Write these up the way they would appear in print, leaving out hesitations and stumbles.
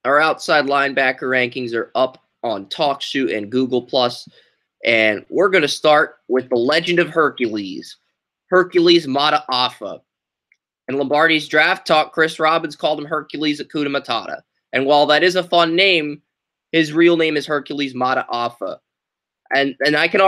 Our outside linebacker rankings are up on Talkshoe and Google+. And we're going to start with the legend of Hercules, Hercules Mata'afa. In Lombardi's draft talk, Chris Robbins called him Hercules Hakuna Matata. And while that is a fun name, his real name is Hercules Mata'afa. And you can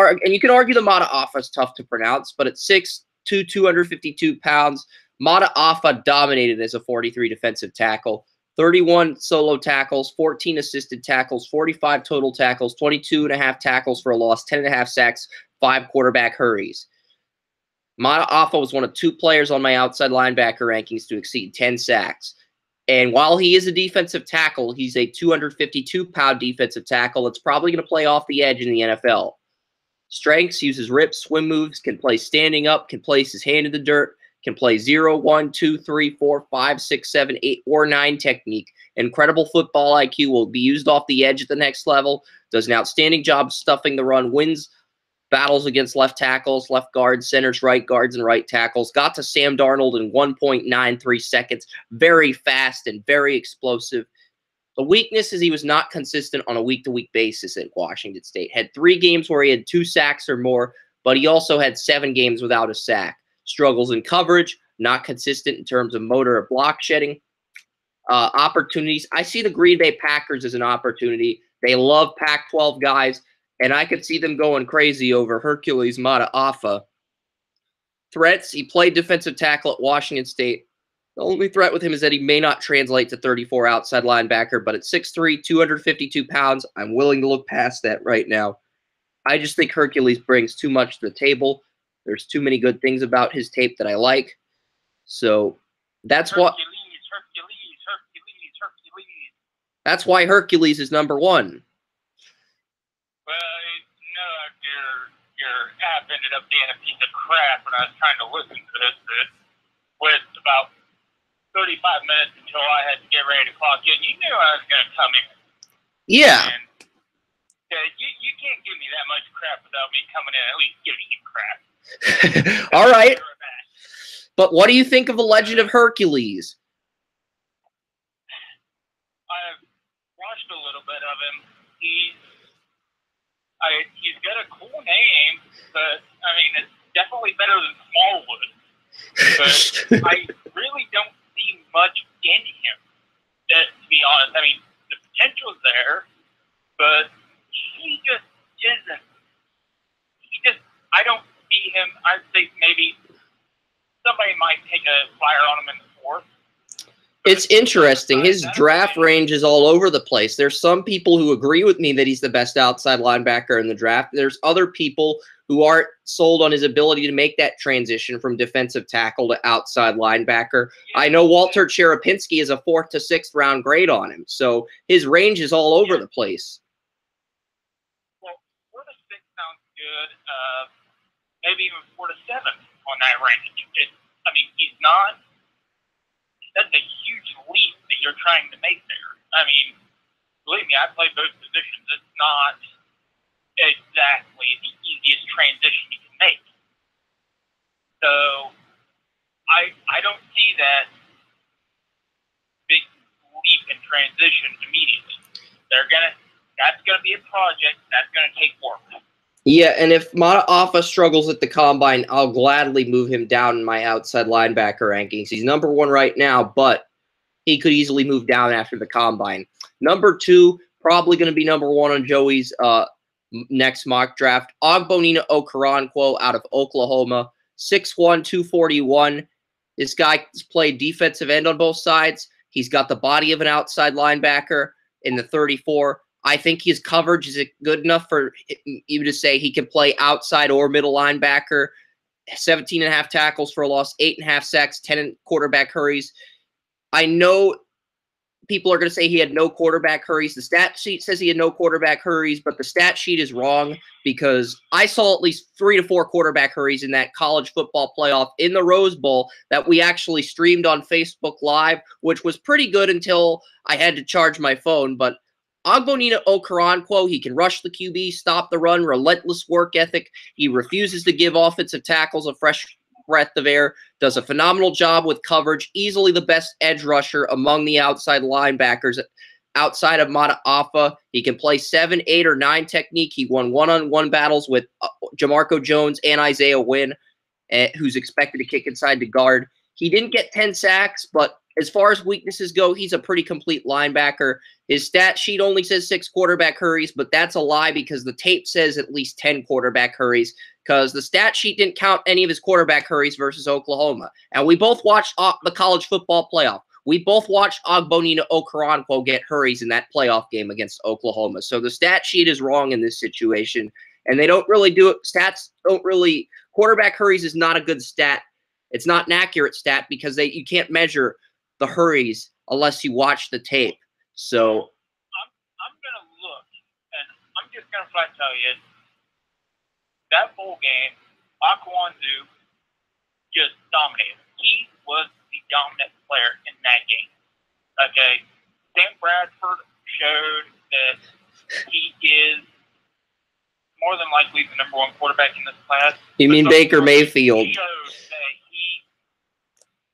argue the Mata'afa is tough to pronounce, but at 6'2", 252 pounds, Mata'afa dominated as a 43 defensive tackle. 31 solo tackles, 14 assisted tackles, 45 total tackles, 22.5 tackles for a loss, 10.5 sacks, 5 quarterback hurries. Mata'afa was one of 2 players on my outside linebacker rankings to exceed 10 sacks. And while he is a defensive tackle, he's a 252-pound defensive tackle that's probably going to play off the edge in the NFL. Strengths, uses rips, swim moves, can play standing up, can place his hand in the dirt, can play 0, 1, 2, 3, 4, 5, 6, 7, 8, or 9 technique. Incredible football IQ, will be used off the edge at the next level, does an outstanding job stuffing the run, wins battles against left tackles, left guards, centers, right guards, and right tackles. Got to Sam Darnold in 1.93 seconds. Very fast and very explosive. The weakness is he was not consistent on a week-to-week basis at Washington State. Had 3 games where he had 2 sacks or more, but he also had 7 games without a sack. Struggles in coverage, not consistent in terms of motor or block shedding. Opportunities. I see the Green Bay Packers as an opportunity. They love Pac-12 guys, and I could see them going crazy over Hercules Mata'afa. Threats. He played defensive tackle at Washington State. The only threat with him is that he may not translate to 34 outside linebacker, but at 6'3", 252 pounds, I'm willing to look past that right now. I just think Hercules brings too much to the table. There's too many good things about his tape that I like. So that's what. Hercules. That's why Hercules is number 1. Well, no, your app ended up being a piece of crap when I was trying to listen to this. It was about 35 minutes until I had to get ready to clock in. You knew I was going to come in. Yeah. And, you can't give me that much crap without me coming in at least giving you crap. All right. But what do you think of the legend of Hercules? I've watched a little bit of him. He's got a cool name, but I mean it's definitely better than Smallwood. But I really don't see much in him. To be honest, I mean the potential's there, but he just isn't. I don't see him. I'd say maybe somebody might take a flyer on him in the 4th. It's interesting. His draft range is all over the place. There's some people who agree with me that he's the best outside linebacker in the draft. There's other people who aren't sold on his ability to make that transition from defensive tackle to outside linebacker. I know Walter Cherepinski has a 4th to 6th round grade on him, so his range is all over the place. Well, 4 to 6 sounds good. Maybe even 4 to 7 on that range. I mean, he's not. That's a huge leap that you're trying to make there. I mean, believe me, I played both positions. It's not exactly the easiest transition you can make. So, I don't see that big leap in transition immediately. That's gonna be a project. That's gonna take work. Yeah, and if Mata'afa struggles at the combine, I'll gladly move him down in my outside linebacker rankings. He's number 1 right now, but he could easily move down after the combine. Number 2, probably going to be number 1 on Joey's next mock draft. Ogbonnia Okoronkwo out of Oklahoma, 6'1", 241. This guy's played defensive end on both sides. He's got the body of an outside linebacker in the 34. I think his coverage is good enough for you to say he can play outside or middle linebacker. 17.5 tackles for a loss, 8.5 sacks, 10 quarterback hurries. I know people are going to say he had no quarterback hurries. The stat sheet says he had no quarterback hurries, but the stat sheet is wrong because I saw at least 3 to 4 quarterback hurries in that college football playoff in the Rose Bowl that we actually streamed on Facebook Live, which was pretty good until I had to charge my phone. But Ogbonnia Okoronkwo, he can rush the QB, stop the run, relentless work ethic. He refuses to give offensive tackles a fresh breath of air, does a phenomenal job with coverage, easily the best edge rusher among the outside linebackers outside of Mata'afa. He can play 7, 8, or 9 technique. He won one-on-one battles with Jamarco Jones and Isaiah Wynn, who's expected to kick inside the guard. He didn't get 10 sacks, but as far as weaknesses go, he's a pretty complete linebacker. His stat sheet only says 6 quarterback hurries, but that's a lie because the tape says at least 10 quarterback hurries, because the stat sheet didn't count any of his quarterback hurries versus Oklahoma. And we both watched the college football playoff. We both watched Ogbonnia Okoronkwo get hurries in that playoff game against Oklahoma. So the stat sheet is wrong in this situation, and they don't really do it. Stats don't really – quarterback hurries is not a good stat. It's not an accurate stat because you can't measure the hurries unless you watch the tape. So I'm going to look, and I'm just going to flat tell you, that bowl game, Akwanzu just dominated. He was the dominant player in that game. Okay, Sam Bradford showed that he is more than likely the #1 quarterback in this class. You mean Baker Mayfield? He showed that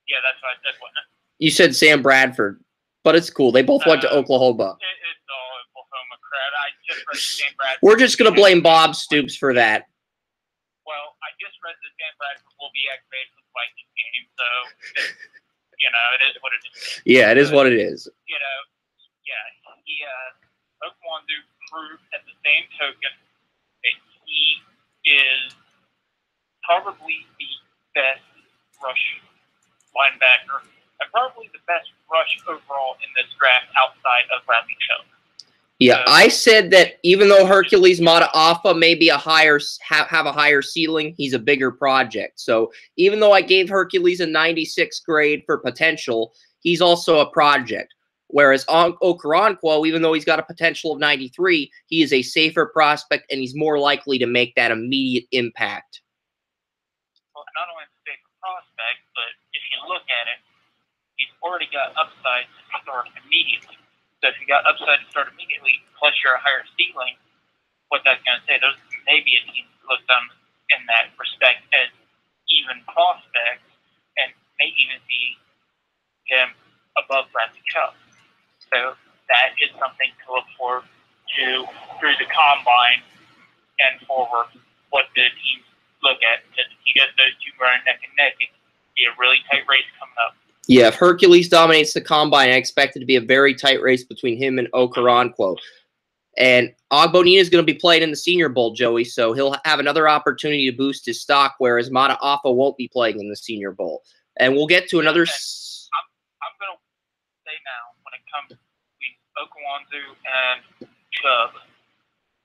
yeah, that's what I said, wasn't it? You said Sam Bradford, but it's cool. They both went to Oklahoma. It's all Oklahoma crap. I just read Sam Bradford. We're just going to blame Bob Stoops for that. Well, I just read that Sam Bradford will be activated for the Vikings game, so, it is what it is. Yeah, it is what it is. Okwanzu proved at the same token that he is probably the best rush linebacker and probably the best rush overall in this draft outside of Bradley Chubb. Yeah, I said that even though Hercules Mata'afa may be have a higher ceiling, he's a bigger project. So even though I gave Hercules a 96 grade for potential, he's also a project. Whereas Okoronkwo, even though he's got a potential of 93, he is a safer prospect and he's more likely to make that immediate impact. Well, not only a safer prospect, but if you look at it, he's already got upside to start immediately. So if you got upside to start immediately, plus you're a higher ceiling, what that's going to say, there's maybe a team that looks on in that respect as even prospects and may even see him above Bradley Chubb. So that is something to look forward to through the combine and forward, what the teams look at. Because if you get those two running neck and neck, it could be a really tight race coming up. Yeah, if Hercules dominates the combine, I expect it to be a very tight race between him and Okoronkwo. And Ogbonnia is going to be playing in the Senior Bowl, Joey, so he'll have another opportunity to boost his stock, whereas Mata'afa won't be playing in the Senior Bowl. And we'll get to another... I'm going to say now, when it comes between Okwanzu and Chubb,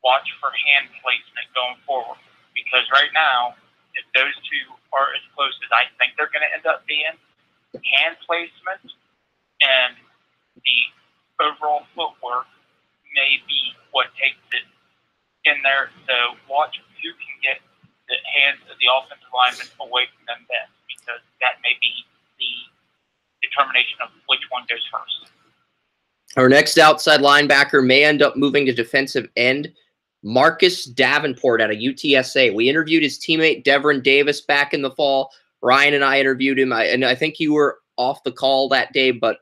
watch for hand placement going forward. Because right now, if those two are as close as I think they're going to end up being, hand placement and the overall footwork may be what takes it in there. So watch who can get the hands of the offensive lineman away from them best, because that may be the determination of which one goes first. Our next outside linebacker may end up moving to defensive end, Marcus Davenport out of UTSA. We interviewed his teammate Devin Davis back in the fall. Ryan and I interviewed him, and I think you were off the call that day, but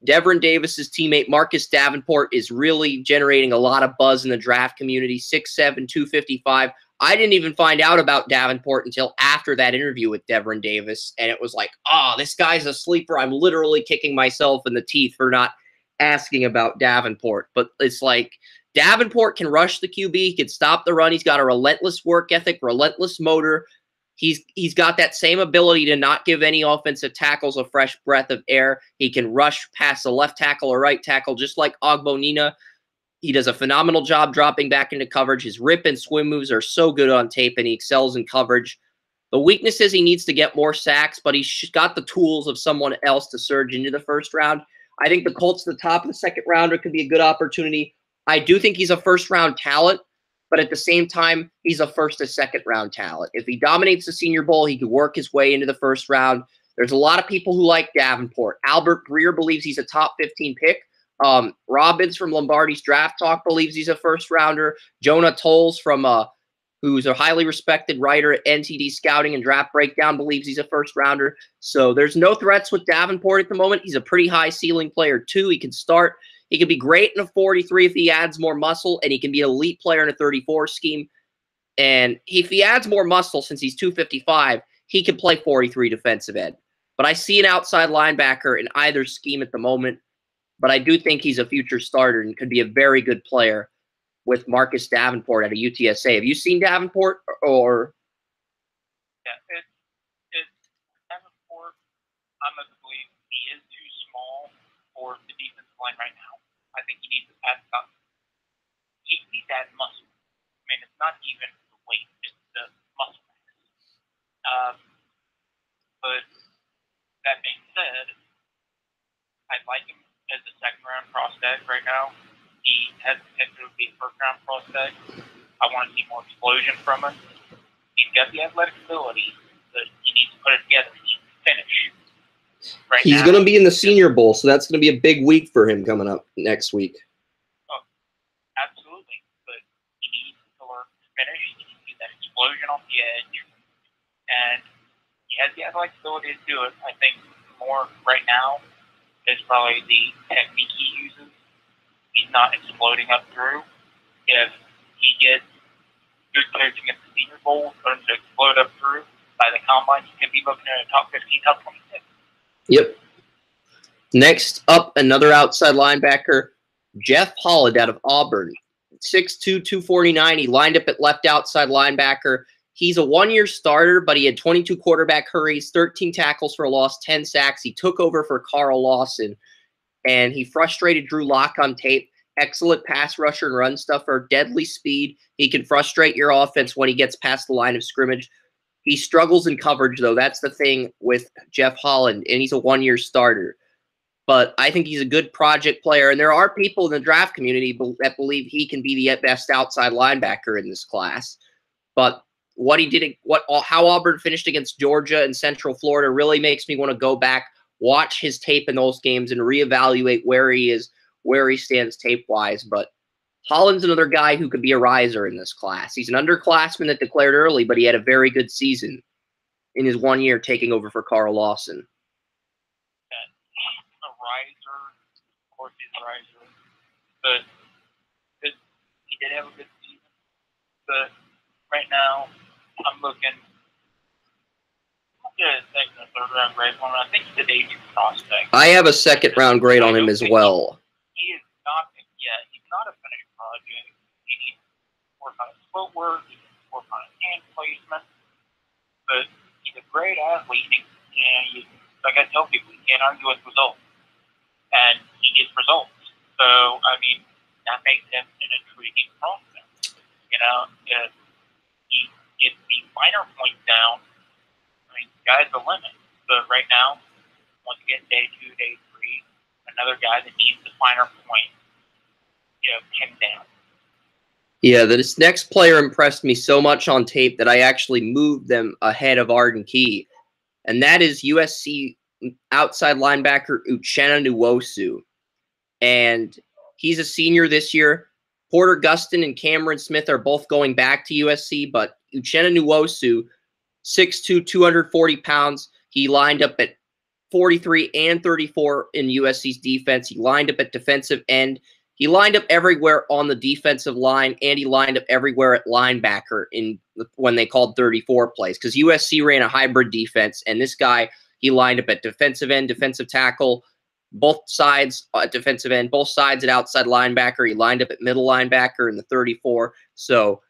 Devin Davis's teammate Marcus Davenport is really generating a lot of buzz in the draft community. 6'7", 255. I didn't even find out about Davenport until after that interview with Devin Davis, and it was like, this guy's a sleeper. I'm literally kicking myself in the teeth for not asking about Davenport. But it's like Davenport can rush the QB. He can stop the run. He's got a relentless work ethic, relentless motor. He's got that same ability to not give any offensive tackles a fresh breath of air. He can rush past the left tackle or right tackle, just like Ogbonnia. He does a phenomenal job dropping back into coverage. His rip and swim moves are so good on tape, and he excels in coverage. The weakness is he needs to get more sacks, but he's got the tools of someone else to surge into the first round. I think the Colts at the top of the second rounder could be a good opportunity. I do think he's a first-round talent, but at the same time, he's a first- to second-round talent. If he dominates the Senior Bowl, he could work his way into the first round. There's a lot of people who like Davenport. Albert Breer believes he's a top 15 pick. Robbins from Lombardi's Draft Talk believes he's a first-rounder. Jonah Tolles from who's a highly respected writer at NTD Scouting and Draft Breakdown, believes he's a first-rounder. So there's no threats with Davenport at the moment. He's a pretty high-ceiling player, too. He can start. He can be great in a 43 if he adds more muscle, and he can be an elite player in a 34 scheme. And if he adds more muscle, since he's 255, he can play 43 defensive end. But I see an outside linebacker in either scheme at the moment. But I do think he's a future starter and could be a very good player with Marcus Davenport at a UTSA. Have you seen Davenport or? Yeah, it's Davenport. I'm of the belief he is too small for the defensive line right now. I think he needs to add some. He needs to add muscle. I mean, it's not even the weight; it's the muscle mass. But that being said, I like him as a second-round prospect right now. He has potential to be a first-round prospect. I want to see more explosion from him. He's got the athletic ability, but he needs to put it together. He needs to finish. He's going to be in the Senior Bowl, so that's going to be a big week for him coming up next week. Oh, absolutely. But he needs to learn to finish. He needs to get that explosion off the edge. And he has the athletic ability to do it. I think more right now is probably the technique he uses. He's not exploding up through. If he gets good coaching at the Senior Bowl, for him to explode up through by the combine, he could be looking at a top 15, top 26. Yep. Next up, another outside linebacker, Jeff Holland out of Auburn. 6'2", 249. He lined up at left outside linebacker. He's a one-year starter, but he had 22 quarterback hurries, 13 tackles for a loss, 10 sacks. He took over for Carl Lawson, and he frustrated Drew Lock on tape. Excellent pass rusher and run stuffer, deadly speed. He can frustrate your offense when he gets past the line of scrimmage. He struggles in coverage, though. That's the thing with Jeff Holland, and he's a one-year starter. But I think he's a good project player, and there are people in the draft community that believe he can be the best outside linebacker in this class. But what he did, how Auburn finished against Georgia and Central Florida really makes me want to go back, watch his tape in those games, and reevaluate where he is, where he stands tape-wise. But Holland's another guy who could be a riser in this class. He's an underclassman that declared early, but he had a very good season in his 1 year taking over for Carl Lawson. A riser, of course he's a riser, but he did have a good season. But right now, I'm looking at a second or third round grade on him. I think he's a day 2 prospect. I have a second round grade on him as well. He is not, he's not a finished project. He needs to work on his footwork, he needs to work on his hand placement. But he's a great athlete, and like I tell people, you can't argue with results. And he gets results. So, I mean, that makes him an intriguing prospect. You know, if he gets the finer points down, I mean, sky's the limit. But right now, once again, day 2, day 3, another guy that needs the finer point, pinned down. Yeah, this next player impressed me so much on tape that I actually moved them ahead of Arden Key, and that is USC outside linebacker Uchenna Nwosu. And he's a senior this year. Porter Gustin and Cameron Smith are both going back to USC, but Uchenna Nwosu, 6'2", 240 pounds. He lined up at 43 and 34 in USC's defense. He lined up at defensive end. He lined up everywhere on the defensive line, and he lined up everywhere at linebacker when they called 34 plays, because USC ran a hybrid defense, and this guy, he lined up at defensive end, defensive tackle, both sides at defensive end, both sides at outside linebacker. He lined up at middle linebacker in the 34. So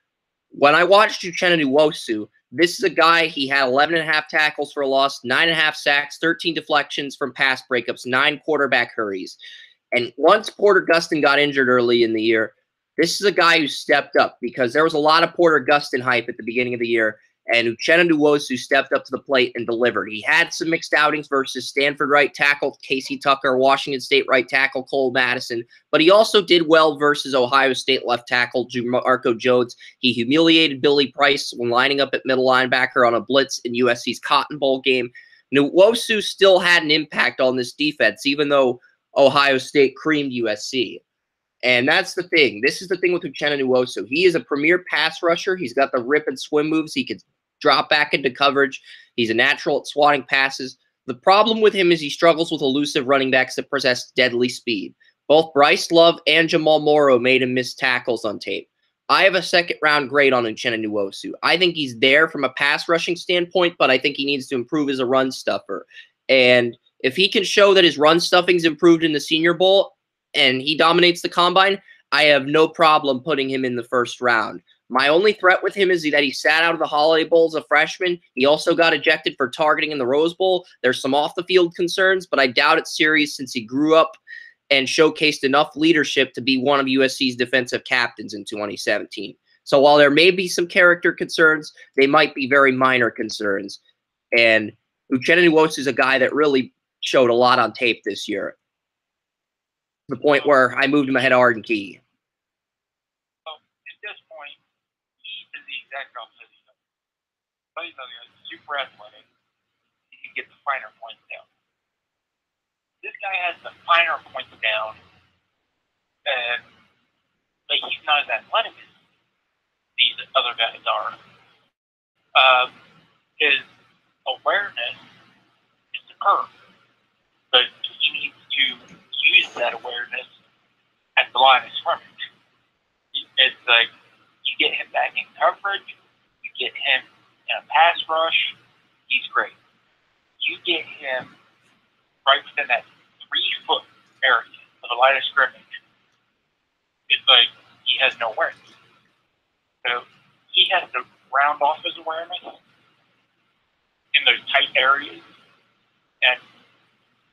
when I watched Uchenna Nwosu, this is a guy, he had 11.5 tackles for a loss, 9.5 sacks, 13 deflections from pass breakups, 9 quarterback hurries. And once Porter Gustin got injured early in the year, this is a guy who stepped up, because there was a lot of Porter Gustin hype at the beginning of the year, and Uchenna Nwosu stepped up to the plate and delivered. He had some mixed outings versus Stanford right tackle Casey Tucker, Washington State right tackle Cole Madison, but he also did well versus Ohio State left tackle Marco Jones. He humiliated Billy Price when lining up at middle linebacker on a blitz in USC's Cotton Bowl game. Nwosu still had an impact on this defense, even though Ohio State creamed USC. And that's the thing. This is the thing with Uchenna Nwosu. He is a premier pass rusher. He's got the rip and swim moves. He can drop back into coverage. He's a natural at swatting passes. The problem with him is he struggles with elusive running backs that possess deadly speed. Both Bryce Love and Jamal Morrow made him miss tackles on tape. I have a second-round grade on Uchenna Nwosu. I think he's there from a pass rushing standpoint, but I think he needs to improve as a run stuffer. And if he can show that his run stuffing's improved in the Senior Bowl and he dominates the combine, I have no problem putting him in the first round. My only threat with him is that he sat out of the Holiday Bowl as a freshman. He also got ejected for targeting in the Rose Bowl. There's some off-the-field concerns, but I doubt it's serious since he grew up and showcased enough leadership to be one of USC's defensive captains in 2017. So while there may be some character concerns, they might be very minor concerns. And Uchenna Nwosu is a guy that really showed a lot on tape this year. The point where I moved him ahead of Arden Key. Well, at this point, he is the exact opposite. But he's super athletic. He can get the finer points down. This guy has the finer points down, but he's not as athletic as these other guys are. His awareness is superb, but he needs to use that awareness at the line of scrimmage. It's like you get him back in coverage, you get him in a pass rush, he's great. You get him right within that 3-foot area of the line of scrimmage, it's like he has no awareness. So he has to round off his awareness in those tight areas. And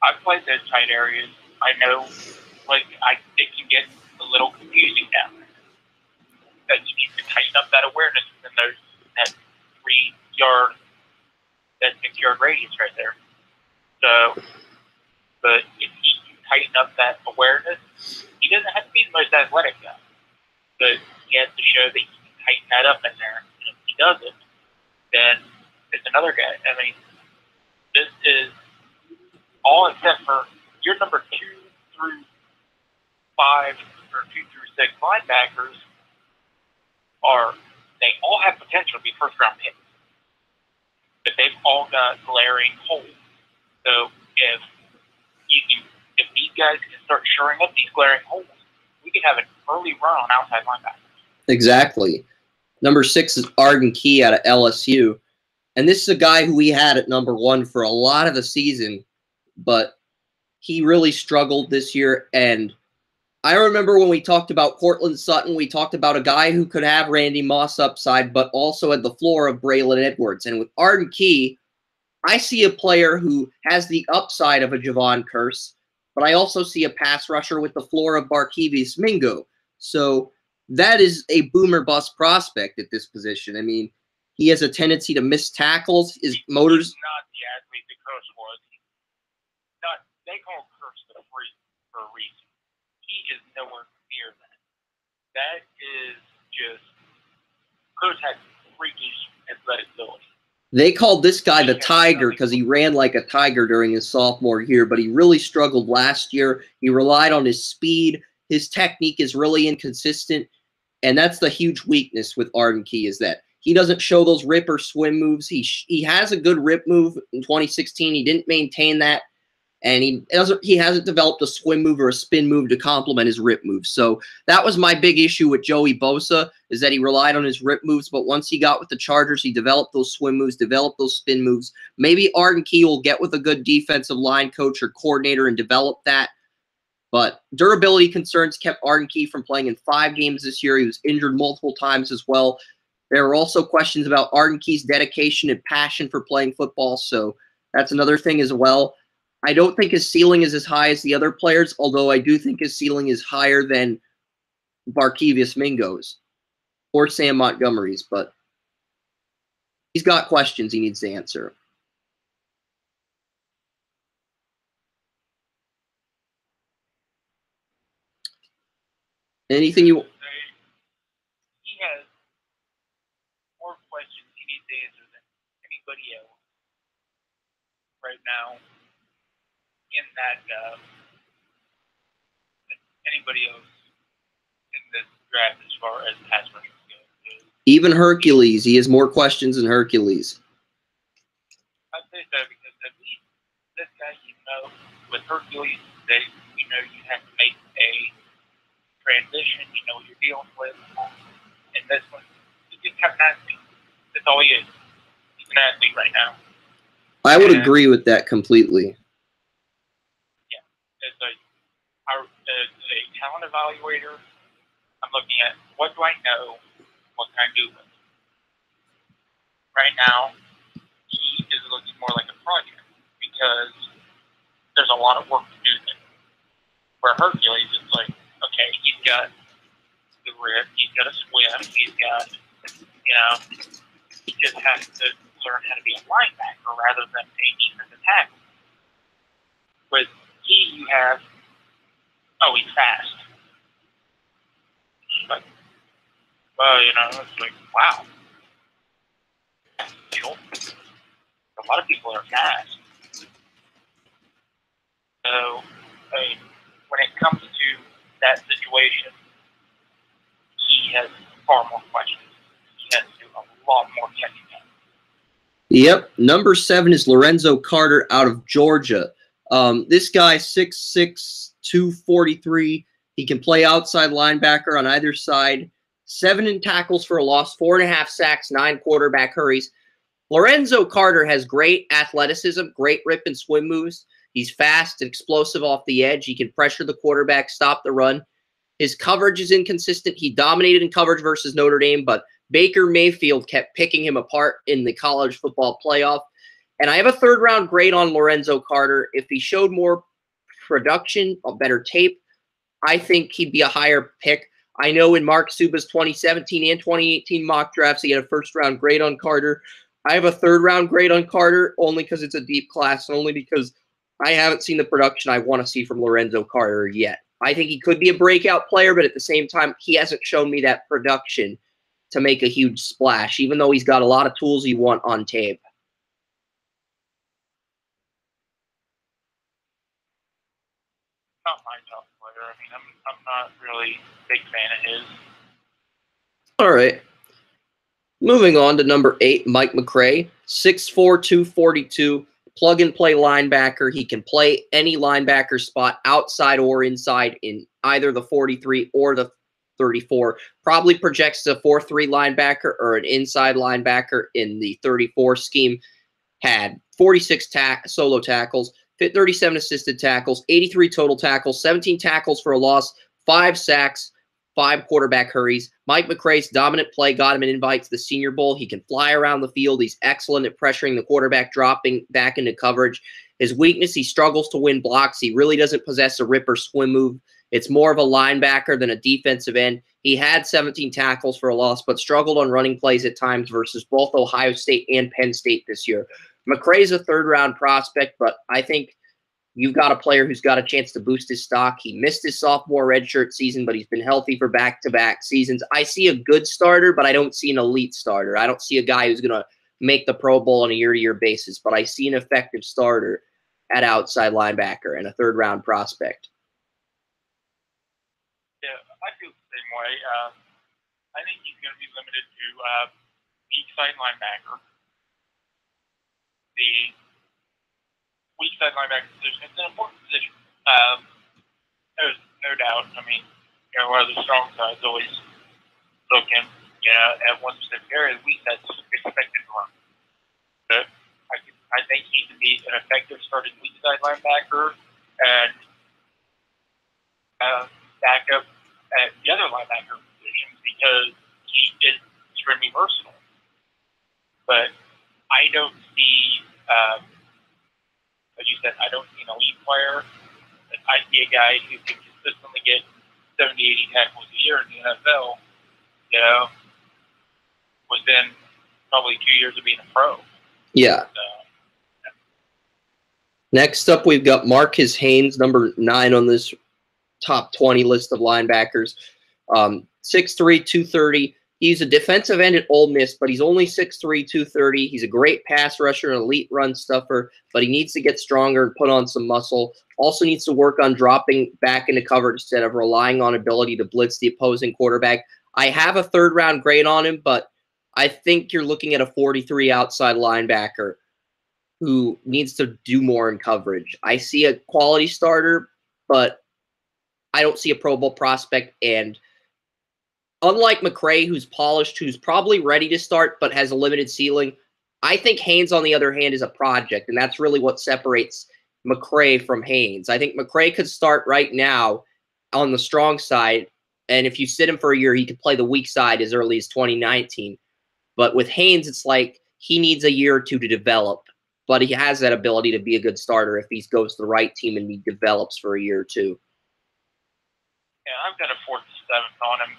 I've played those tight areas. I know, it can get a little confusing down there. That you need to tighten up that awareness in that 3-yard, that 6-yard radius right there. So, but if he can tighten up that awareness, he doesn't have to be the most athletic guy, but he has to show that he can tighten that up in there. And if he does it, then it's another guy. I mean, this is all except for your number 2 through 5 or 2 through 6 linebackers they all have potential to be first-round picks, but they've all got glaring holes. So if these guys can start shoring up these glaring holes, we could have an early run on outside linebackers. Exactly. Number 6 is Arden Key out of LSU. And this is a guy who we had at number 1 for a lot of the season, but he really struggled this year. And I remember when we talked about Cortland Sutton, we talked about a guy who could have Randy Moss upside, but also had the floor of Braylon Edwards. And with Arden Key, I see a player who has the upside of a Javon Curse, but I also see a pass rusher with the floor of Barkevius Mingo. So that is a boomer bust prospect at this position. I mean, he has a tendency to miss tackles. His motors. He's not the athlete that Curse was. They call Curse the freak for a reason. He is nowhere near that. That is just Curse had freakish athletic ability. They called this guy the Tiger because he ran like a tiger during his sophomore year, but he really struggled last year. He relied on his speed. His technique is really inconsistent, and that's the huge weakness with Arden Key is that he doesn't show those rip or swim moves. He has a good rip move in 2016. He didn't maintain that, and he hasn't developed a swim move or a spin move to complement his rip moves. So that was my big issue with Joey Bosa is that he relied on his rip moves, but once he got with the Chargers, he developed those swim moves, developed those spin moves. Maybe Arden Key will get with a good defensive line coach or coordinator and develop that. But durability concerns kept Arden Key from playing in 5 games this year. He was injured multiple times as well. There were also questions about Arden Key's dedication and passion for playing football, so that's another thing as well. I don't think his ceiling is as high as the other players, although I do think his ceiling is higher than Barkevius Mingo's or Sam Montgomery's, but he's got questions he needs to answer. Anything you... He has more questions he needs to answer than anybody else right now in that anybody else draft as far as pass rushers go. Even Hercules, he has more questions than Hercules. I'd say so because at least this guy, with Hercules, you have to make a transition. You know what you're dealing with. And this one, he's just kind of an athlete. That's all he is. He's an athlete right now. I would agree with that completely. Yeah. As a talent evaluator, I'm looking at what do I know, what can I do with it. Right now, he is looking more like a project because there's a lot of work to do there. Where Hercules is like, okay, he's got the rip, he's got to swim, he's got, he just has to learn how to be a linebacker rather than a defensive tackle. With you have, he's fast. But, it's like, wow. A lot of people are fast. So, when it comes to that situation, he has far more questions. He has to do a lot more catching up. Yep. Number 7 is Lorenzo Carter out of Georgia. This guy, 6'6", 243. He can play outside linebacker on either side. 7 in tackles for a loss, 4.5 sacks, 9 quarterback hurries. Lorenzo Carter has great athleticism, great rip and swim moves. He's fast and explosive off the edge. He can pressure the quarterback, stop the run. His coverage is inconsistent. He dominated in coverage versus Notre Dame, but Baker Mayfield kept picking him apart in the college football playoff. And I have a 3rd-round grade on Lorenzo Carter. If he showed more production, a better tape, I think he'd be a higher pick. I know in Mark Suba's 2017 and 2018 mock drafts, he had a 1st-round grade on Carter. I have a 3rd-round grade on Carter only because it's a deep class and only because I haven't seen the production I want to see from Lorenzo Carter yet. I think he could be a breakout player, but at the same time, he hasn't shown me that production to make a huge splash, even though he's got a lot of tools you want on tape. Not my top player. I mean, I'm not really a big fan of his. All right. Moving on to number 8, Mike McCray, 6'4", 242, plug-and-play linebacker. He can play any linebacker spot outside or inside in either the 43 or the 34. Probably projects a 4-3 linebacker or an inside linebacker in the 34 scheme. Had 46 solo tackles, 37 assisted tackles, 83 total tackles, 17 tackles for a loss, 5 sacks, 5 quarterback hurries. Mike McCray's dominant play got him an invite to the Senior Bowl. He can fly around the field. He's excellent at pressuring the quarterback, dropping back into coverage. His weakness, he struggles to win blocks. He really doesn't possess a rip or swim move. It's more of a linebacker than a defensive end. He had 17 tackles for a loss, but struggled on running plays at times versus both Ohio State and Penn State this year. McCray's a 3rd-round prospect, but I think you've got a player who's got a chance to boost his stock. He missed his sophomore redshirt season, but he's been healthy for back-to-back seasons. I see a good starter, but I don't see an elite starter. I don't see a guy who's going to make the Pro Bowl on a year-to-year basis, but I see an effective starter at outside linebacker and a 3rd-round prospect. Yeah, I feel the same way. I think he's going to be limited to weak side linebacker. The weak side linebacker position is an important position. There's no doubt. I mean, where the strong side's always looking, at one specific area, the weak side's expected to run. But I think he can be an effective starting weak side linebacker and back up at the other linebacker positions because he is extremely versatile. But I don't see, as you said, I don't see an elite player. I see a guy who can consistently get 70, 80 tackles a year in the NFL, within probably 2 years of being a pro. Yeah. Next up, we've got Marcus Haynes, number 9 on this top 20 list of linebackers. 6'3", 230, He's a defensive end at Ole Miss, but he's only 6'3", 230. He's a great pass rusher, an elite run stuffer, but he needs to get stronger and put on some muscle. Also needs to work on dropping back into coverage instead of relying on ability to blitz the opposing quarterback. I have a third-round grade on him, but I think you're looking at a 43 outside linebacker who needs to do more in coverage. I see a quality starter, but I don't see a Pro Bowl prospect, and unlike McCray, who's polished, who's probably ready to start but has a limited ceiling, I think Haynes, on the other hand, is a project, and that's really what separates McCray from Haynes. I think McCray could start right now on the strong side, and if you sit him for a year, he could play the weak side as early as 2019. But with Haynes, it's like he needs a year or two to develop, but he has that ability to be a good starter if he goes to the right team and he develops for a year or two. Yeah, I've got a 4th to 7th on him.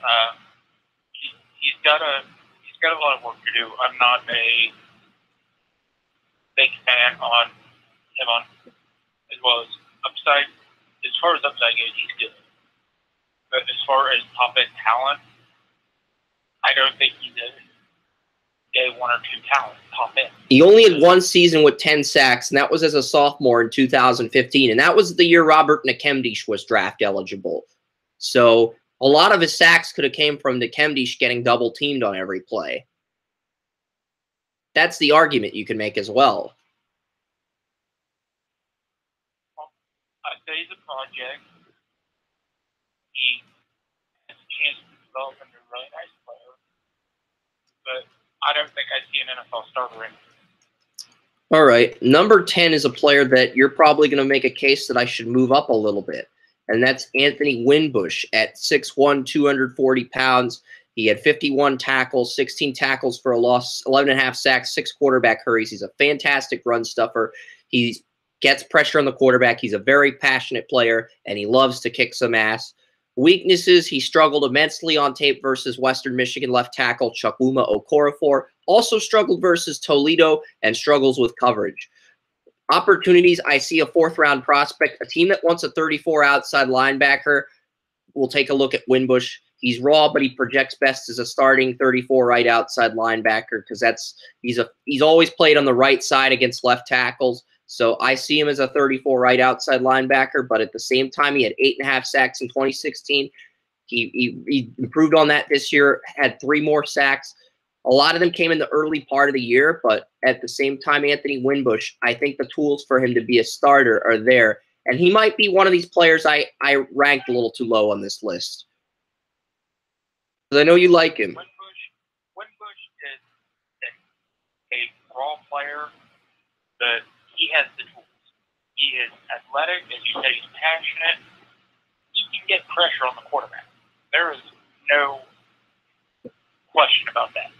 He's got a lot of work to do. I'm not a big fan on him as well as upside. As far as upside goes, he's good. But as far as top end talent, I don't think he's a day 1 or 2 talent top end. He only had one season with 10 sacks, and that was as a sophomore in 2015. And that was the year Robert Nakemdish was draft eligible. So a lot of his sacks could have came from Nakemdish getting double teamed on every play. That's the argument you can make as well. I'd say he's a project. He has a chance to develop into a really nice player. But I don't think I see an NFL starter in him. All right. Number 10 is a player that you're probably going to make a case that I should move up a little bit. And that's Anthony Winbush at 6'1", 240 pounds. He had 51 tackles, 16 tackles for a loss, 11.5 sacks, 6 quarterback hurries. He's a fantastic run stuffer. He gets pressure on the quarterback. He's a very passionate player, and he loves to kick some ass. Weaknesses, he struggled immensely on tape versus Western Michigan left tackle Chukwuma Okorafor. Also struggled versus Toledo and struggles with coverage. Opportunities, I see a 4th-round prospect. A team that wants a 34 outside linebacker will take a look at Winbush. He's raw, but he projects best as a starting 34 right outside linebacker because he's always played on the right side against left tackles. So I see him as a 34 right outside linebacker, but at the same time, he had 8.5 sacks in 2016. He improved on that this year, had 3 more sacks. A lot of them came in the early part of the year, but at the same time, Anthony Winbush, I think the tools for him to be a starter are there. And he might be one of these players I ranked a little too low on this list. Because I know you like him. Winbush is a raw player, but he has the tools. He is athletic, as you said, he's passionate. He can get pressure on the quarterback. There is no question about that.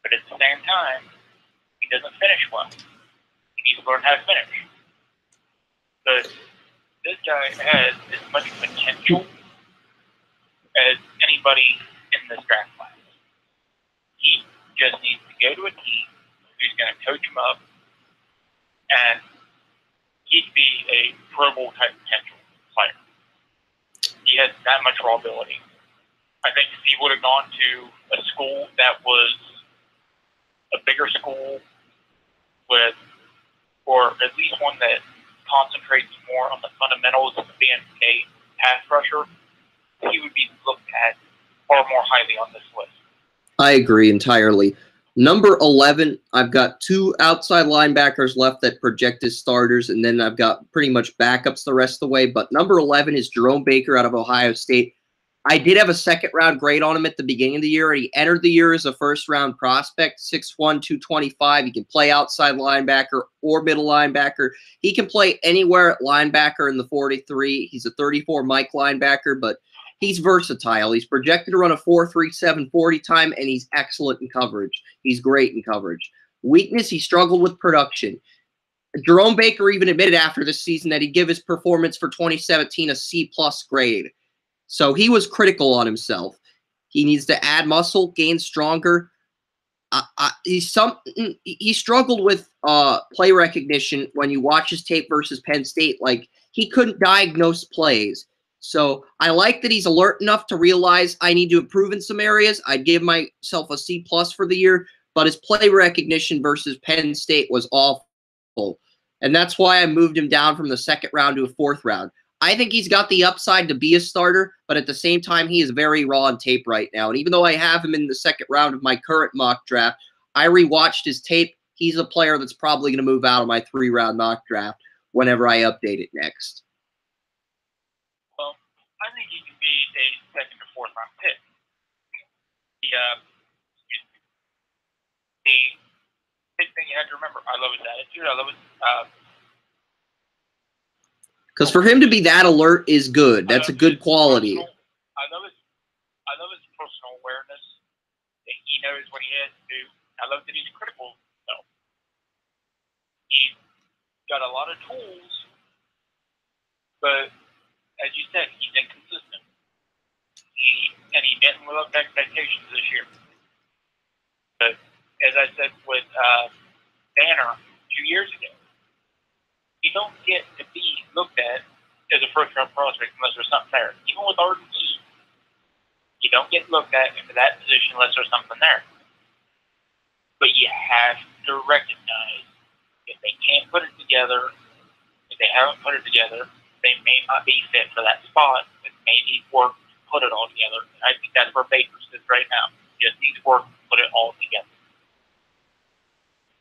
But at the same time, he doesn't finish well. He needs to learn how to finish. But this guy has as much potential as anybody in this draft class. He just needs to go to a team who's going to coach him up, and he'd be a Pro Bowl type potential player. He has that much raw ability. I think if he would have gone to a school that was a bigger school with, or at least one that concentrates more on the fundamentals of being a pass rusher, he would be looked at far more highly on this list. I agree entirely. Number 11, I've got 2 outside linebackers left that project as starters, and then I've got pretty much backups the rest of the way. But number 11 is Jerome Baker out of Ohio State. I did have a 2nd-round grade on him at the beginning of the year, and he entered the year as a 1st-round prospect, 6'1", 225. He can play outside linebacker or middle linebacker. He can play anywhere at linebacker in the 43. He's a 34 Mike linebacker, but he's versatile. He's projected to run a 4.37 40 time, and he's excellent in coverage. He's great in coverage. Weakness, he struggled with production. Jerome Baker even admitted after this season that he'd give his performance for 2017 a C-plus grade. So he was critical on himself. He needs to add muscle, gain stronger. He struggled with play recognition when you watch his tape versus Penn State. Like, he couldn't diagnose plays. So I like that he's alert enough to realize I need to improve in some areas. I'd give myself a C+ for the year, but his play recognition versus Penn State was awful. And that's why I moved him down from the 2nd round to a 4th round. I think he's got the upside to be a starter, but at the same time, he is very raw on tape right now. And even though I have him in the 2nd round of my current mock draft, I rewatched his tape. He's a player that's probably going to move out of my 3-round mock draft whenever I update it next. Well, I think he can be a 2nd or 4th round pick. The big thing you have to remember, I love his attitude. I love his. Because for him to be that alert is good. That's a good quality. I love his personal awareness. That he knows what he has to do. I love that he's critical. So he's got a lot of tools, but as you said, he's inconsistent. He didn't live up to expectations this year. But as I said with Banner 2 years ago, you don't get to be looked at as a first-round prospect unless there's something there. Even with Arden Key, you don't get looked at into that position unless there's something there. But you have to recognize if they can't put it together, if they haven't put it together, they may not be fit for that spot. It may need work to put it all together. I think that's where Baker sits right now. Just needs work to put it all together.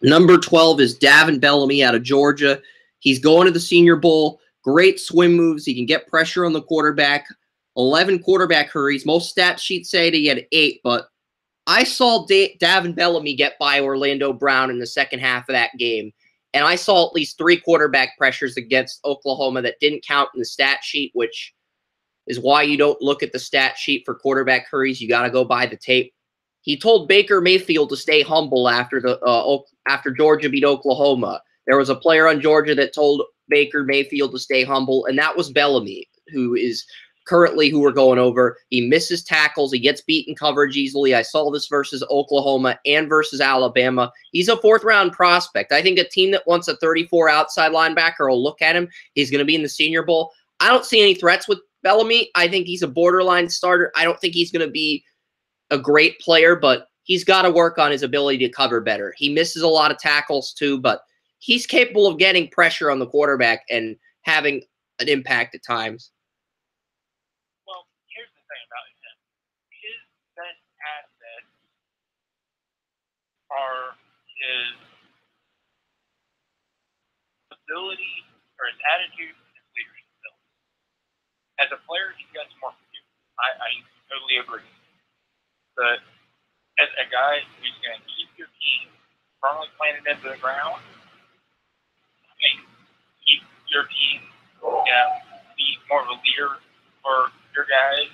Number 12 is Davin Bellamy out of Georgia. He's going to the Senior Bowl. Great swim moves. He can get pressure on the quarterback. 11 quarterback hurries. Most stat sheets say that he had 8, but I saw Davin Bellamy get by Orlando Brown in the second half of that game, and I saw at least 3 quarterback pressures against Oklahoma that didn't count in the stat sheet, which is why you don't look at the stat sheet for quarterback hurries. You got to go by the tape. He told Baker Mayfield to stay humble after Georgia beat Oklahoma. There was a player on Georgia that told Baker Mayfield to stay humble, and that was Bellamy, who is currently who we're going over. He misses tackles. He gets beaten coverage easily. I saw this versus Oklahoma and versus Alabama. He's a 4th-round prospect. I think a team that wants a 34 outside linebacker will look at him. He's going to be in the Senior Bowl. I don't see any threats with Bellamy. I think he's a borderline starter. I don't think he's going to be a great player, but he's got to work on his ability to cover better. He misses a lot of tackles too, but he's capable of getting pressure on the quarterback and having an impact at times. Well, here's the thing about him. His best assets are his ability or his attitude and his leadership ability. As a player, he's got some work to do. I totally agree. But as a guy who's going to keep your team firmly planted into the ground, keep your team, be more of a leader for your guys,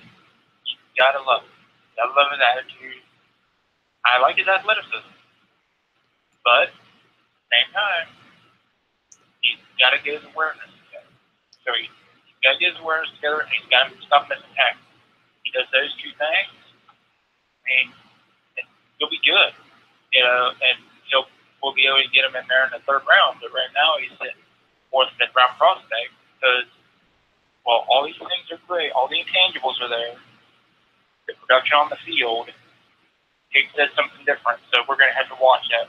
you gotta love it. You gotta love his attitude. I like his athleticism. But at the same time, he's gotta get his awareness together. So he's gotta get his awareness together and he's gotta stop missing tackles. He does those 2 things, he'll be good. And we'll be able to get him in there in the 3rd round. But right now he's at 4th, 5th round prospect because, well, all these things are great. All the intangibles are there. The production on the field, it says something different. So we're going to have to watch that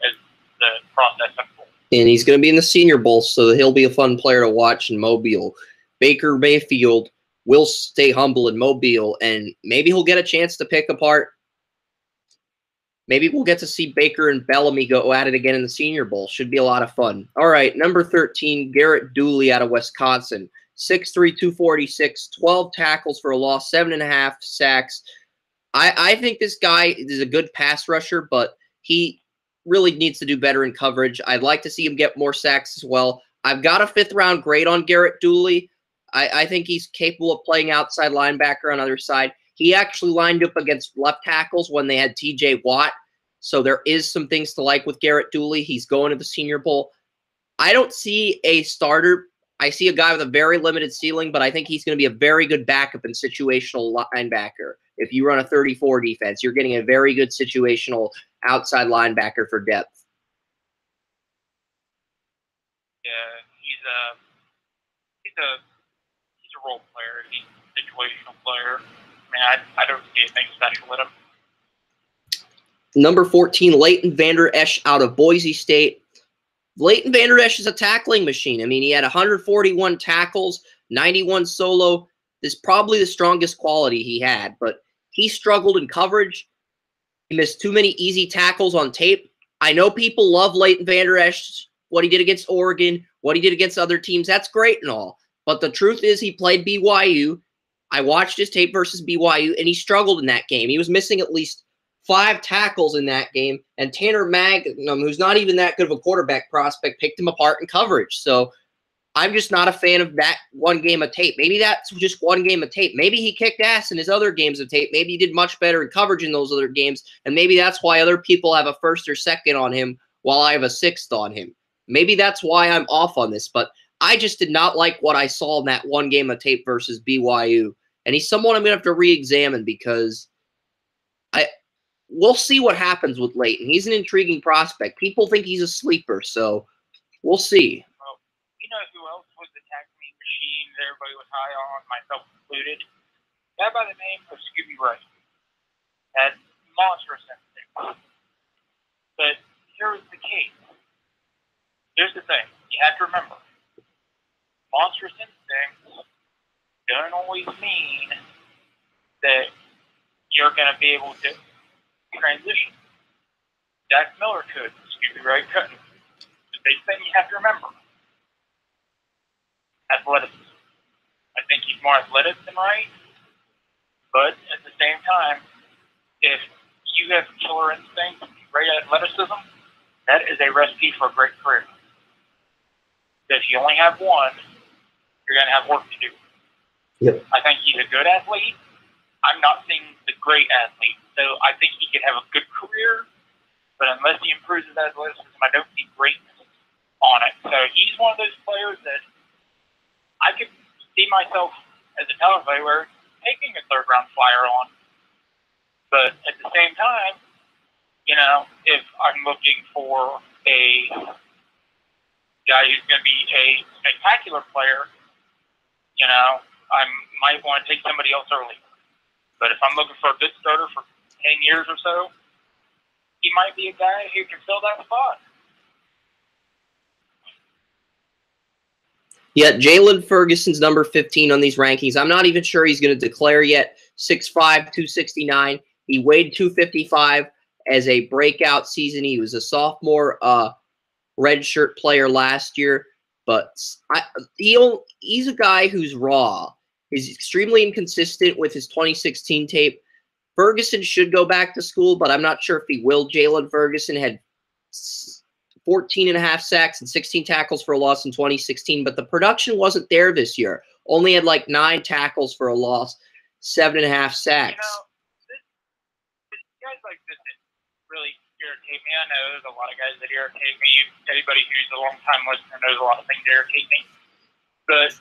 as the process unfolds. And he's going to be in the Senior Bowl, so he'll be a fun player to watch in Mobile. Baker Mayfield will stay humble in Mobile, and maybe he'll get a chance to pick apart. Maybe we'll get to see Baker and Bellamy go at it again in the Senior Bowl. Should be a lot of fun. All right, number 13, Garrett Dooley out of Wisconsin. 6'3", 246, 12 tackles for a loss, 7.5 sacks. I think this guy is a good pass rusher, but he really needs to do better in coverage. I'd like to see him get more sacks as well. I've got a 5th-round grade on Garrett Dooley. I think he's capable of playing outside linebacker on the other side. He actually lined up against left tackles when they had TJ Watt. So there is some things to like with Garrett Dooley. He's going to the Senior Bowl. I don't see a starter. I see a guy with a very limited ceiling, but I think he's going to be a very good backup and situational linebacker. If you run a 34 defense, you're getting a very good situational outside linebacker for depth. Yeah, he's a role player. He's a situational player. I mean, I don't see anything special with him. Number 14, Leighton Vander Esch out of Boise State. Leighton Vander Esch is a tackling machine. I mean, he had 141 tackles, 91 solo. This is probably the strongest quality he had, but he struggled in coverage. He missed too many easy tackles on tape. I know people love Leighton Vander Esch, what he did against Oregon, what he did against other teams. That's great and all. But the truth is he played BYU. I watched his tape versus BYU, and he struggled in that game. He was missing at least 5 tackles in that game, and Tanner Magnum, who's not even that good of a quarterback prospect, picked him apart in coverage. So I'm just not a fan of that one game of tape. Maybe that's just one game of tape. Maybe he kicked ass in his other games of tape. Maybe he did much better in coverage in those other games, and maybe that's why other people have a first or second on him while I have a sixth on him. Maybe that's why I'm off on this, but I just did not like what I saw in that one game of tape versus BYU, and he's someone I'm going to have to re-examine because we'll see what happens with Leighton. He's an intriguing prospect. People think he's a sleeper, so we'll see. Well, you know who else was the tackling machine that everybody was high on, myself included? A guy by the name of Scooby Wright. Had monstrous instincts. But here was the case. Here's the thing. You have to remember. Monstrous instincts don't always mean that you're going to be able to transition. Jack Miller could. Scooby Wright couldn't. The big thing you have to remember. Athleticism. I think he's more athletic than Wright. But at the same time, if you have killer instinct, great athleticism, that is a recipe for a great career. If you only have one, you're going to have work to do. Yep. I think he's a good athlete. I'm not seeing the great athlete. So I think he could have a good career, but unless he improves his athleticism, I don't see greatness on it. So he's one of those players that I could see myself as a talent evaluator taking a third-round flyer on. But at the same time, you know, if I'm looking for a guy who's going to be a spectacular player, you know, I might want to take somebody else early. But if I'm looking for a good starter for 10 years or so, he might be a guy who can fill that spot. Yeah, Jalen Ferguson's number 15 on these rankings. I'm not even sure he's going to declare yet. 6'5", 269. He weighed 255 as a breakout season. He was a sophomore redshirt player last year. But he's a guy who's raw. He's extremely inconsistent with his 2016 tape. Ferguson should go back to school, but I'm not sure if he will. Jalen Ferguson had 14.5 sacks and 16 tackles for a loss in 2016, but the production wasn't there this year. Only had like 9 tackles for a loss, 7.5 sacks. You know, guys like this that really irritate me. I know there's a lot of guys that irritate me. Anybody who's a long-time listener knows a lot of things that irritate me. But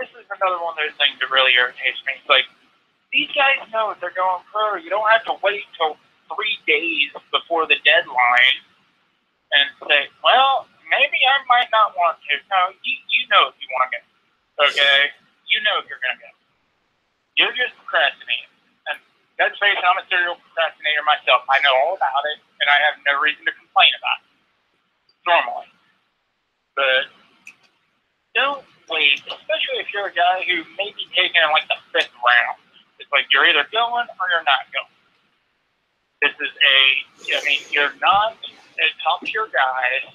this is another one of those things that really irritates me. It's like, these guys know if they're going pro. You don't have to wait till 3 days before the deadline and say, well, maybe I might not want to. No, you know if you want to go. Okay? You know if you're going to go. You're just procrastinating. And let's face it, I'm a serial procrastinator myself. I know all about it, and I have no reason to complain about it. Normally. But don't wait, especially if you're a guy who may be taken in like the 5th round. It's like you're either going or you're not going. This is you're not a top-tier guy.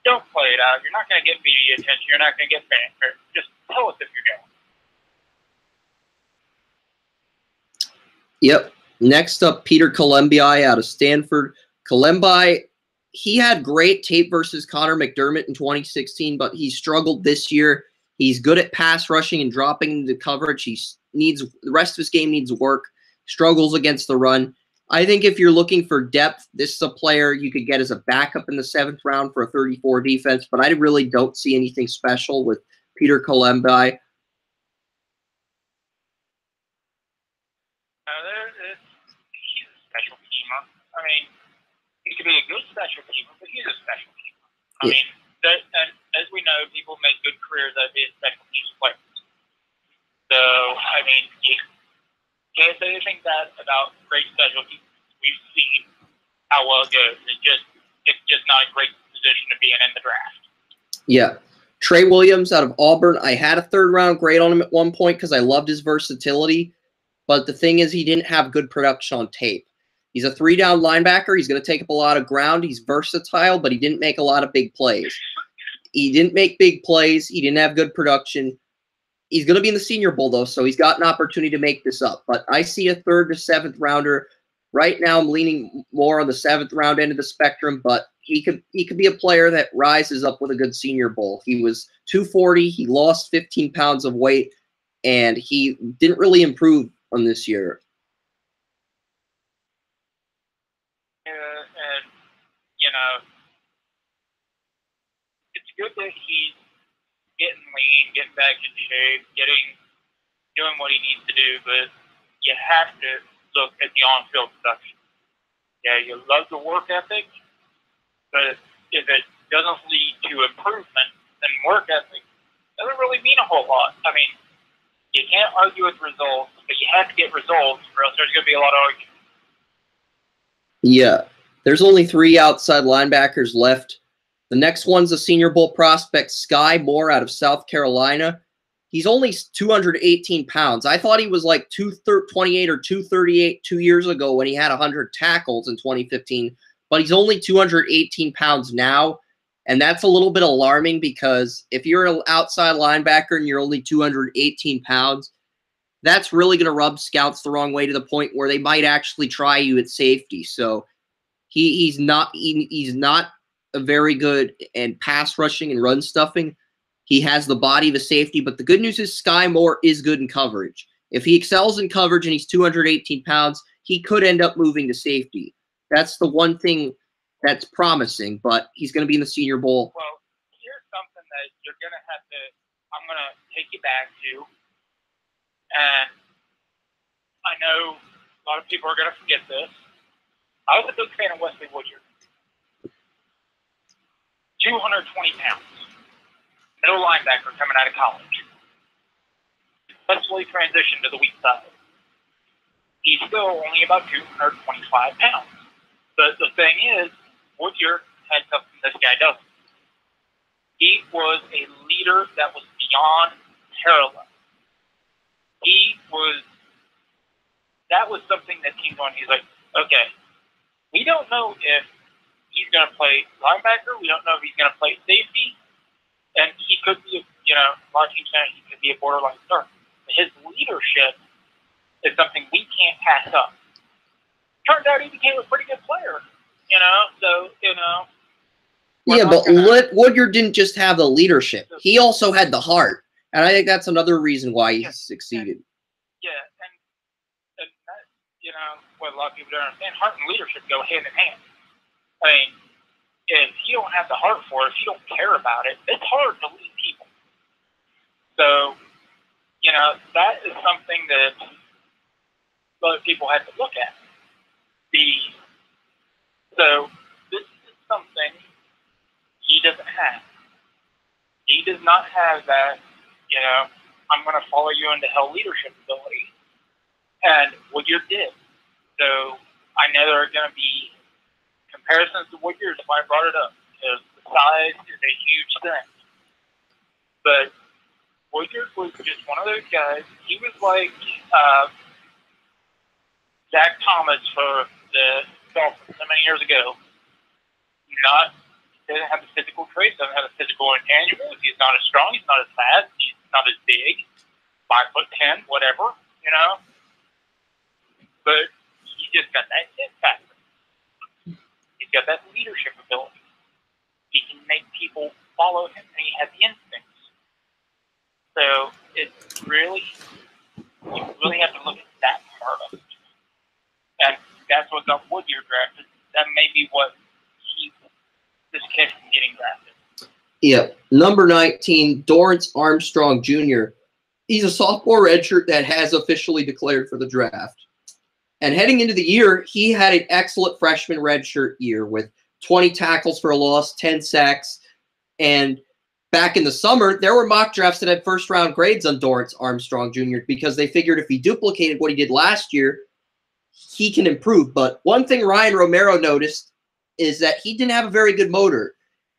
Don't play it out. You're not going to get media attention. You're not going to get fanfare. Just tell us if you're going. Yep. Next up, Peter Kalembi out of Stanford. Kalembi, he had great tape versus Connor McDermott in 2016, but he struggled this year. He's good at pass rushing and dropping into coverage. The rest of his game needs work. Struggles against the run. I think if you're looking for depth, this is a player you could get as a backup in the 7th round for a 34 defense, but I really don't see anything special with Peter Kalembi. He's a special teamer. I mean, he could be a good special teamer, but he's a special teamer. I mean, and as we know, people make good careers out of being special teams players. So, I mean, you can't say anything bad about great special teams. We've seen how well it goes. It's just not a great position to be in the draft. Yeah. Trey Williams out of Auburn. I had a third-round grade on him at one point because I loved his versatility. But the thing is, he didn't have good production on tape. He's a three-down linebacker. He's going to take up a lot of ground. He's versatile, but he didn't make a lot of big plays. He didn't make big plays. He didn't have good production. He's going to be in the Senior Bowl, though, so he's got an opportunity to make this up. But I see a third to seventh rounder. Right now, I'm leaning more on the seventh round end of the spectrum, but he could be a player that rises up with a good Senior Bowl. He was 240. He lost 15 pounds of weight, and he didn't really improve on this year. And, you know, it's good that he's getting lean, getting back in shape, doing what he needs to do, but you have to look at the on-field production. Yeah, you love the work ethic, but if it doesn't lead to improvement, then work ethic doesn't really mean a whole lot. I mean, you can't argue with results, but you have to get results, or else there's going to be a lot of arguing. Yeah, there's only 3 outside linebackers left. The next one's a Senior Bowl prospect, Sky Moore out of South Carolina. He's only 218 pounds. I thought he was like 228 or 238 2 years ago when he had 100 tackles in 2015, but he's only 218 pounds now, and that's a little bit alarming because if you're an outside linebacker and you're only 218 pounds, that's really going to rub scouts the wrong way to the point where they might actually try you at safety. So he's not a very good in pass rushing and run stuffing. He has the body of a safety, but the good news is Sky Moore is good in coverage. If he excels in coverage and he's 218 pounds, he could end up moving to safety. That's the one thing that's promising, but he's going to be in the Senior Bowl. Well, here's something that you're going to have to, I'm going to take you back to. And I know a lot of people are going to forget this. I was a big fan of Wesley Woodyard. 220 pounds. Middle linebacker coming out of college. Successfully transitioned to the weak side. He's still only about 225 pounds. But the thing is, Woodyard had something this guy doesn't. He was a leader that was beyond parallel. That was something that teams on. He's like, okay, we don't know if he's going to play linebacker. We don't know if he's going to play safety. And he could be, you know, a lot of teams saying he could be a borderline starter. His leadership is something we can't pass up. Turned out he became a pretty good player, you know, so, you know. Yeah, but Woodyard didn't just have the leadership. He also had the heart. And I think that's another reason why he succeeded. And that, you know, what a lot of people don't understand, heart and leadership go hand in hand. I mean, if you don't have the heart for it, if you don't care about it, it's hard to lead people. So, you know, that is something that other people have to look at. So this is something he doesn't have. He does not have that, you know, I'm going to follow you into hell leadership ability. And Woodyard did. So I know there are going to be comparisons to Woodyard, that's why I brought it up, because the size is a huge thing. But Woodyard was just one of those guys. He was like Zach Thomas for the Dolphins so many years ago. Doesn't have the physical traits, doesn't have the physical intangibles. He's not as strong, he's not as fast, he's not as big, 5'10", whatever, you know. But he's just got that hit factor. He's got that leadership ability. He can make people follow him, and he has the instincts. So it's really, you really have to look at that part of it. And that's what got Woodyard drafted. That may be what this kid from getting drafted. Yeah. Number 19, Dorrance Armstrong Jr. He's a sophomore redshirt that has officially declared for the draft. And heading into the year, he had an excellent freshman redshirt year with 20 tackles for a loss, 10 sacks. And back in the summer, there were mock drafts that had first-round grades on Dorrance Armstrong Jr. because they figured if he duplicated what he did last year, he can improve. But one thing Ryan Romero noticed is that he didn't have a very good motor.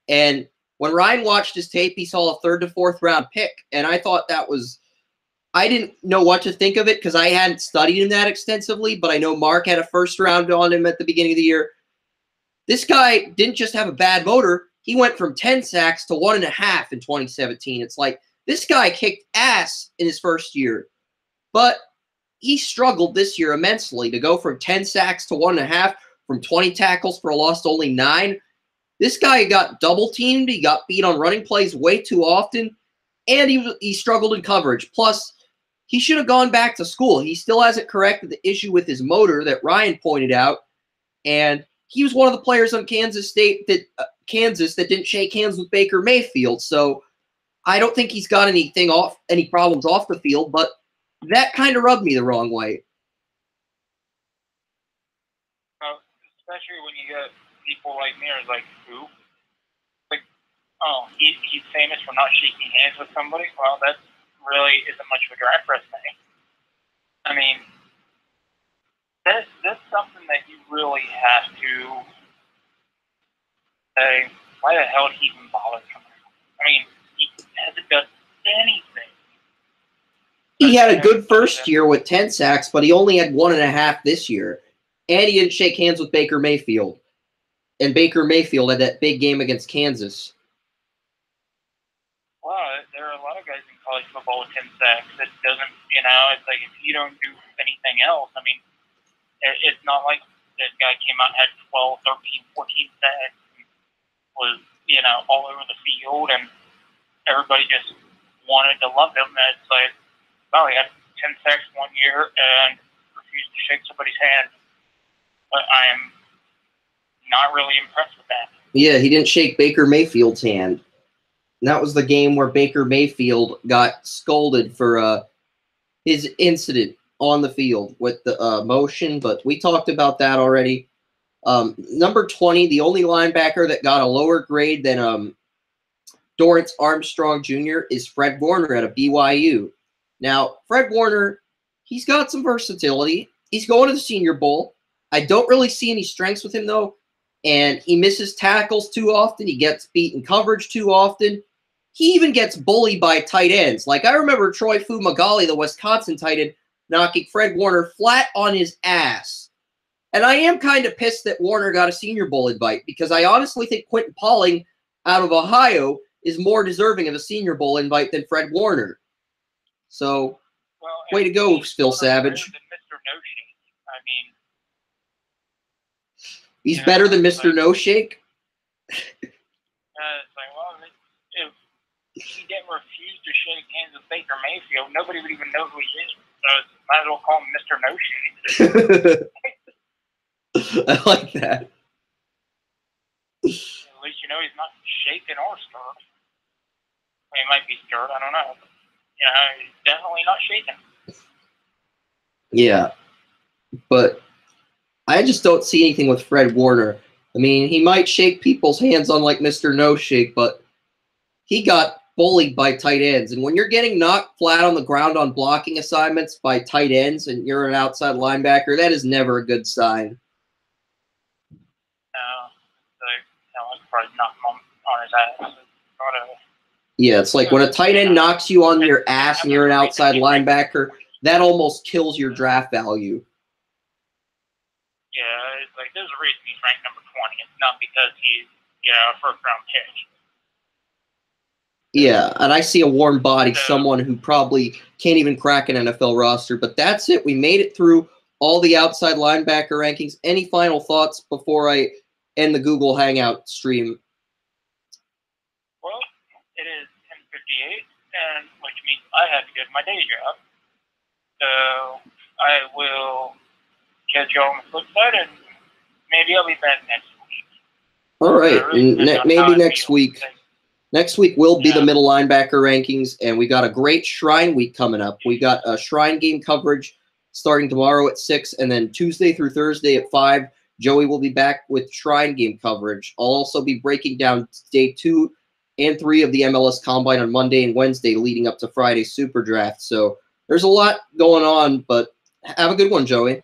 And when Ryan watched his tape, he saw a 3rd to 4th round pick. And I thought that was – I didn't know what to think of it because I hadn't studied him that extensively, but I know Mark had a first round on him at the beginning of the year. This guy didn't just have a bad motor. He went from 10 sacks to 1.5 in 2017. It's like this guy kicked ass in his first year. But he struggled this year immensely to go from 10 sacks to 1.5, from 20 tackles for a loss to only 9. This guy got double-teamed. He got beat on running plays way too often, and he struggled in coverage. Plus, he should have gone back to school. He still hasn't corrected the issue with his motor that Ryan pointed out, and he was one of the players on Kansas that didn't shake hands with Baker Mayfield. So I don't think he's got any problems off the field, but that kind of rubbed me the wrong way. Especially when you get people like me who's like, who? Like, oh, he's famous for not shaking hands with somebody. Well, that really isn't much of a draft resume. I mean, that's something that you really have to say, why the hell did he even bother coming out? I mean, he hasn't done anything. He had a good first year with 10 sacks, but he only had 1.5 this year. And he didn't shake hands with Baker Mayfield. And Baker Mayfield had that big game against Kansas. Well, there are a lot of guys in college football with 10 sacks. It doesn't, it's like if you don't do anything else, I mean, it's not like this guy came out and had 12, 13, 14 sacks and was, all over the field and everybody just wanted to love him. And it's like, well, he had 10 sacks one year and refused to shake somebody's hand. But I'm not really impressed with that. Yeah, he didn't shake Baker Mayfield's hand. And that was the game where Baker Mayfield got scolded for his incident on the field with the motion, but we talked about that already. Number 20, the only linebacker that got a lower grade than Dorrance Armstrong Jr. is Fred Warner out of BYU. Now, Fred Warner, he's got some versatility. He's going to the Senior Bowl. I don't really see any strengths with him, though, and he misses tackles too often. He gets beat in coverage too often. He even gets bullied by tight ends. Like, I remember Troy Fumagalli, the Wisconsin tight end, knocking Fred Warner flat on his ass. And I am kind of pissed that Warner got a Senior Bowl invite because I honestly think Quentin Pauling out of Ohio is more deserving of a Senior Bowl invite than Fred Warner. So, way to go, Phil Savage. Mr. No Shake. I mean, he's better than Mr. No Shake? It's like, well, if he didn't refuse to shake hands with Baker Mayfield, nobody would even know who he is. So might as well call him Mr. No Shake. I like that. At least he's not shaken or stirred. He might be stirred, I don't know. He's definitely not shaken. Yeah. But I just don't see anything with Fred Warner. I mean, he might shake people's hands unlike Mr. No Shake, but he got bullied by tight ends. And when you're getting knocked flat on the ground on blocking assignments by tight ends and you're an outside linebacker, that is never a good sign. It's probably knock him on his ass. Yeah, it's like when a tight end knocks you on your ass and you're an outside linebacker, that almost kills your draft value. Yeah, it's like there's a reason he's ranked number 20. It's not because he's, a first-round pick. Yeah, and I see a warm body, someone who probably can't even crack an NFL roster. But that's it. We made it through all the outside linebacker rankings. Any final thoughts before I end the Google Hangout stream? Well, it is 10:58, and which means I have to get my day job. So I will catch y'all on the flip side, and maybe I'll be back next week. All right, maybe next week. Next week will be the middle linebacker rankings, and we got a great Shrine Week coming up. We got a Shrine game coverage starting tomorrow at 6, and then Tuesday through Thursday at 5. Joey will be back with Shrine game coverage. I'll also be breaking down day 2 and 3 of the MLS Combine on Monday and Wednesday leading up to Friday's Super Draft. So there's a lot going on, but have a good one, Joey.